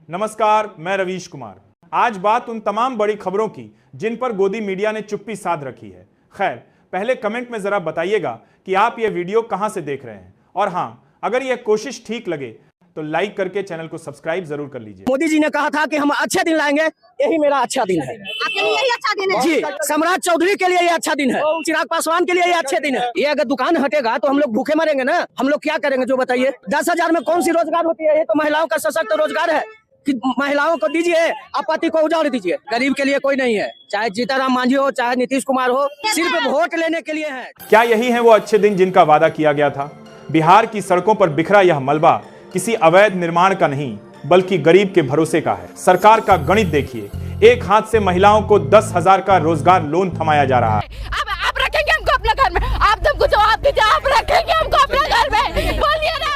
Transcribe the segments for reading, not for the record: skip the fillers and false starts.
नमस्कार, मैं रवीश कुमार। आज बात उन तमाम बड़ी खबरों की जिन पर गोदी मीडिया ने चुप्पी साध रखी है। खैर, पहले कमेंट में जरा बताइएगा कि आप ये वीडियो कहां से देख रहे हैं, और हां, अगर यह कोशिश ठीक लगे तो लाइक करके चैनल को सब्सक्राइब जरूर कर लीजिए। मोदी जी ने कहा था कि हम अच्छे दिन लाएंगे, यही मेरा अच्छा दिन है। आपके लिए यही अच्छा दिन है जी, सम्राट चौधरी के लिए ये अच्छा दिन है, चिराग पासवान के लिए ये अच्छे दिन है। ये अगर दुकान हटेगा तो हम लोग भूखे मरेंगे ना। हम लोग क्या करेंगे जो बताइए। 10,000 में कौन सी रोजगार होती है? ये तो महिलाओं का सशक्त रोजगार है कि महिलाओं को दीजिए, आपत्ति को उजाड़ दीजिए। गरीब के लिए कोई नहीं है, चाहे जीतनराम मांझी हो, चाहे नीतीश कुमार हो, सिर्फ वोट लेने के लिए है। क्या यही है वो अच्छे दिन जिनका वादा किया गया था? बिहार की सड़कों पर बिखरा यह मलबा किसी अवैध निर्माण का नहीं बल्कि गरीब के भरोसे का है। सरकार का गणित देखिए, एक हाथ से महिलाओं को 10,000 का रोजगार लोन थमाया जा रहा है। अब आप रखेंगे हमको अपने घर में, आप हमको जवाब दीजिए, आप रखेंगे हमको अपने घर में, बोलिए ना।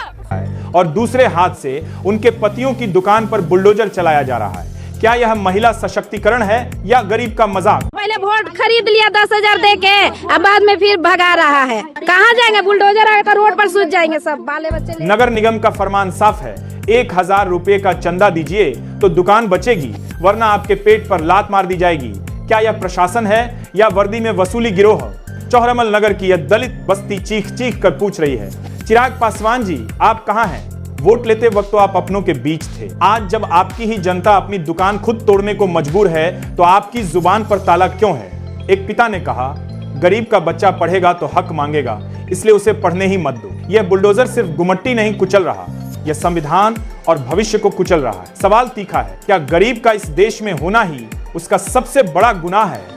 और दूसरे हाथ से उनके पतियों की दुकान पर बुलडोजर चलाया जा रहा है। क्या यह महिला सशक्तिकरण है या गरीब का मजाक? पहले वोट खरीद लिया 10,000 दे के, अब बाद में फिर भगा रहा है। कहाँ जाएंगे? बुलडोजर आएगा रोड पर सूझ जाएंगे सब बाले बच्चे। नगर निगम का फरमान साफ है, 1,000 रुपए का चंदा दीजिए तो दुकान बचेगी, वरना आपके पेट पर लात मार दी जाएगी। क्या यह प्रशासन है या वर्दी में वसूली गिरोह? चौहरमल नगर की यह दलित बस्ती चीख चीख कर पूछ रही है, चिराग पासवान जी आप कहां हैं? वोट लेते वक्त तो आप अपनों के बीच थे। आज जब आपकी ही जनता अपनी दुकान खुद तोड़ने को मजबूर है तो आपकी जुबान पर ताला क्यों है? एक पिता ने कहा, गरीब का बच्चा पढ़ेगा तो हक मांगेगा, इसलिए उसे पढ़ने ही मत दो। यह बुलडोजर सिर्फ गुमट्टी नहीं कुचल रहा, यह संविधान और भविष्य को कुचल रहा है। सवाल तीखा है, क्या गरीब का इस देश में होना ही उसका सबसे बड़ा गुनाह है?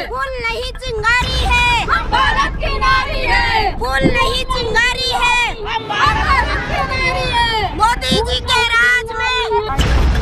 फूल नहीं चिंगारी है, हम भारत की नारी है। फूल नहीं चिंगारी है, हम भारत की नारी है। मोदी जी के राज में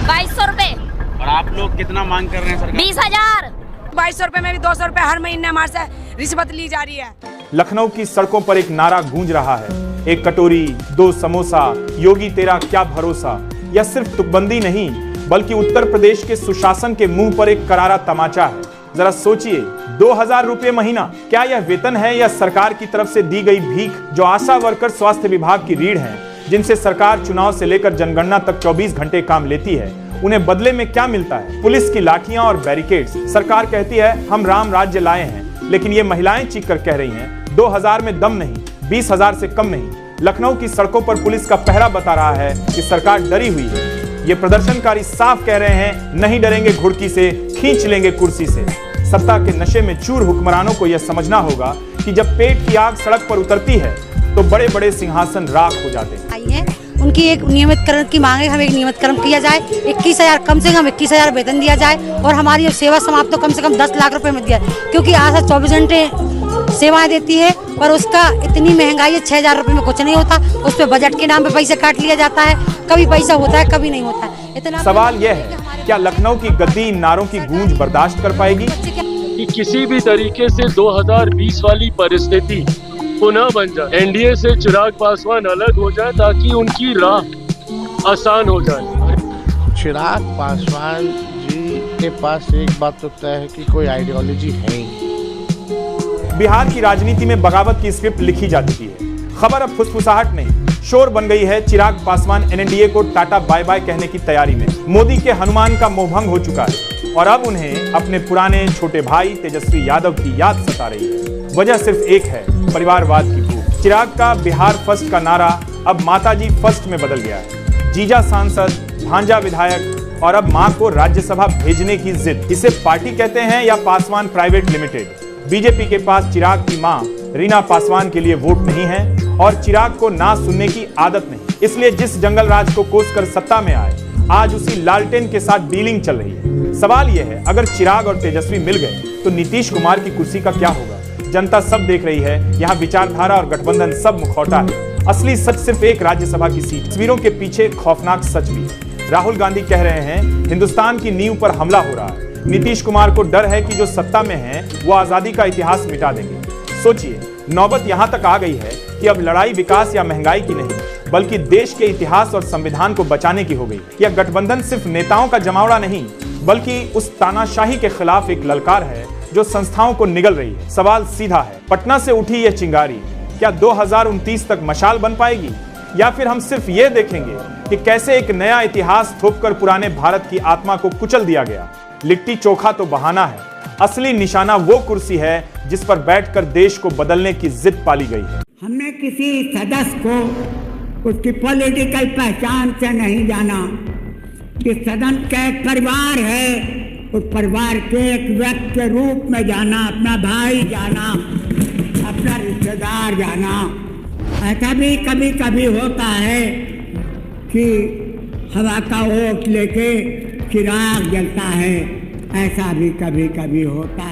2200 रुपए। और आप लोग कितना मांग कर रहे हैं सरकार? 20,000। 2200 रुपए में भी 200 रुपए हर महीने हमारे से रिश्वत ली जा रही है। लखनऊ की सड़कों पर एक नारा गूंज रहा है, एक कटोरी 2 समोसा, योगी तेरा क्या भरोसा। यह सिर्फ तुकबंदी नहीं बल्कि उत्तर प्रदेश के सुशासन के मुंह पर एक करारा तमाचा है। जरा सोचिए, 2,000 रुपए महीना, क्या यह वेतन है या सरकार की तरफ से दी गई भीख? जो आशा वर्कर स्वास्थ्य विभाग की रीढ़ हैं, जिनसे सरकार चुनाव से लेकर जनगणना तक 24 घंटे काम लेती है, उन्हें बदले में क्या मिलता है? पुलिस की लाठियां और बैरिकेड्स। सरकार कहती है हम राम राज्य लाए हैं, लेकिन ये महिलाएं चीख कर कह रही हैं 2,000 में दम नहीं, 20,000 से कम नहीं। लखनऊ की सड़कों पर पुलिस का पहरा बता रहा है कि सरकार डरी हुई है। ये प्रदर्शनकारी साफ कह रहे हैं, नहीं डरेंगे घुड़की से, खींच लेंगे कुर्सी से। सत्ता के नशे में चूर हुक्मरानों को यह समझना होगा कि जब पेट की आग सड़क पर उतरती है तो बड़े बड़े सिंहासन राख हो जाते हैं। उनकी एक नियमितकरण की मांग है, हमें एक नियमितकरण किया जाए। 21,000 कम से कम 21,000 वेतन दिया जाए और हमारी सेवा समाप्त तो कम से कम 10 लाख रुपए में दिया, क्योंकि आज 24 घंटे सेवाएं देती है, पर उसका इतनी महंगाई है, 6,000 रुपए में कुछ नहीं होता। उस पर बजट के नाम पे पैसे काट लिया जाता है, कभी पैसा होता है कभी नहीं होता है। इतना सवाल यह है, क्या लखनऊ की गद्दी इन नारों की गूंज बर्दाश्त कर पाएगी? कि किसी भी तरीके से 2020 वाली परिस्थिति पुनः बन जाए, एनडीए से चिराग पासवान अलग हो जाए ताकि उनकी राह आसान हो जाए। चिराग पासवान जी के पास एक बात तो तय है कि कोई आइडियोलॉजी है ही। बिहार की राजनीति में बगावत की स्क्रिप्ट लिखी जा चुकी है। खबर अब फुसफुसाहट नहीं, शोर बन गई है। चिराग पासवान एनडीए को टाटा बाय बाय कहने की तैयारी में। मोदी के हनुमान का मोहभंग हो चुका है और अब उन्हें अपने पुराने छोटे भाई तेजस्वी यादव की याद सता रही है। वजह सिर्फ एक है, परिवारवाद की भूख। चिराग का बिहार फर्स्ट का नारा अब माताजी फर्स्ट में बदल गया है। जीजा सांसद, भांजा विधायक और अब मां को राज्यसभा भेजने की जिद। इसे पार्टी कहते हैं या पासवान प्राइवेट लिमिटेड? बीजेपी के पास चिराग की मां रीना पासवान के लिए वोट नहीं है और चिराग को ना सुनने की आदत नहीं, इसलिए जिस जंगल राज को कोसकर सत्ता में आए, आज उसी लालटेन के साथ डीलिंग चल रही है। सवाल यह है, अगर चिराग और तेजस्वी मिल गए तो नीतीश कुमार की कुर्सी का क्या होगा? जनता सब देख रही है, यहाँ विचारधारा और गठबंधन सब मुखौटा है। असली सच सिर्फ एक राज्यसभा की सीट। तस्वीरों के पीछे खौफनाक सच भी। राहुल गांधी कह रहे हैं हिंदुस्तान की नींव पर हमला हो रहा है। नीतीश कुमार को डर है कि जो सत्ता में है वो आजादी का इतिहास मिटा देंगे। सोचिए, नौबत यहां तक आ गई है कि अब लड़ाई विकास या महंगाई की नहीं बल्कि देश के इतिहास और संविधान को बचाने की हो गई। यह गठबंधन सिर्फ नेताओं का जमावड़ा नहीं बल्कि उस तानाशाही के खिलाफ एक ललकार है जो संस्थाओं को निगल रही है। सवाल सीधा है, पटना से उठी यह चिंगारी क्या 2029 तक मशाल बन पाएगी, या फिर हम सिर्फ ये देखेंगे कि कैसे एक नया इतिहास थोपकर पुराने भारत की आत्मा को कुचल दिया गया। लिट्टी चोखा तो बहाना है, असली निशाना वो कुर्सी है जिस पर बैठकर देश को बदलने की जिद पाली गई है। हमने किसी सदस्य को उसकी पॉलिटिकल पहचान से नहीं जाना, कि सदन का एक परिवार है, उस परिवार के एक व्यक्ति के रूप में जाना, अपना भाई जाना, अपना रिश्तेदार जाना। ऐसा भी कभी कभी होता है कि हवा का ओट लेके चिराग जलता है, ऐसा भी कभी कभी होता है।